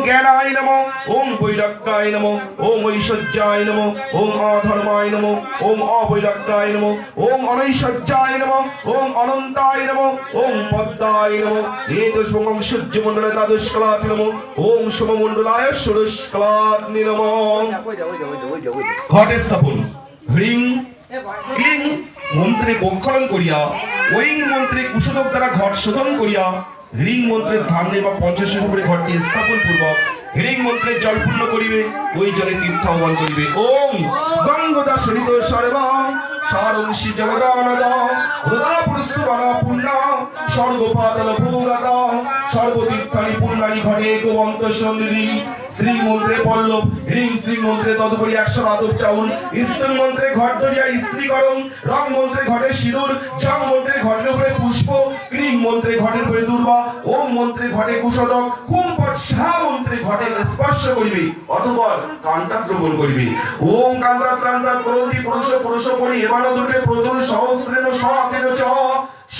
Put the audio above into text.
জ্ঞানায় নমঃ ওম বৈরাগ্যায় নমঃ ওম ঐশ্বর্যায় নমঃ ওম অধর্মায় নমঃ ওম অবৈরাগ্যায় নমঃ ওম অনৈশ্বর্যায় নমঃ ওম অনন্তায় নমঃ ওম পদ্মায় নমঃ এতস্মং সূর্যমণ্ডলে দ্বাদশকলাৎ নমঃ ওম সোমমণ্ডলায় ষোড়শকলাৎ নমঃ। ঘটে স্থাপন। হ্রিং ক্লিং মন্ত্রে বক্ষরণ করিয়া ঐং মন্ত্রে কুশলক দ্বারা ঘট শোধন করিয়া হ্রিং মন্ত্রের ধান্যে বা পঞ্চাশের উপরে ঘরটি স্থাপন পূর্বক হ্রিং মন্ত্রের জল পূর্ণ করিবে, ওই জলে তীর্থ আহ্বান করিবে। ওম গঙ্গা সরিত সর্বা সারংশী জলদানদ হৃদা পুষ্পবানা পুণ্যা স্বর্গপাতল ভূগত সর্বতীর্থানি পুণ্যানি ঘটে গোবন্ত সন্নিধি। শ্রী মন্ত্রে পল্লব হ্রিং শ্রী মন্ত্রে তদুপরি 100 আদব চাউল স্তন মন্ত্রে ঘট ধরিয়া স্ত্রীকরণ রং মন্ত্রে ঘটে সিঁদুর জং মন্ত্রে ঘটের উপরে পুষ্প ক্রিং মন্ত্রে ঘটের উপরে দুর্বা ওম মন্ত্রে ঘটে কুশদক কুম্পট সাহা মন্ত্রে ঘটে স্পর্শ করিবে অতঃপর কান্তা দ্রবণ করিবে। ওম কান্তা ত্রান্তা ক্রোধি পুরুষ পুরুষ পরি এবান দুর্বে প্রদুর সহস্রেণ সহাতেন চ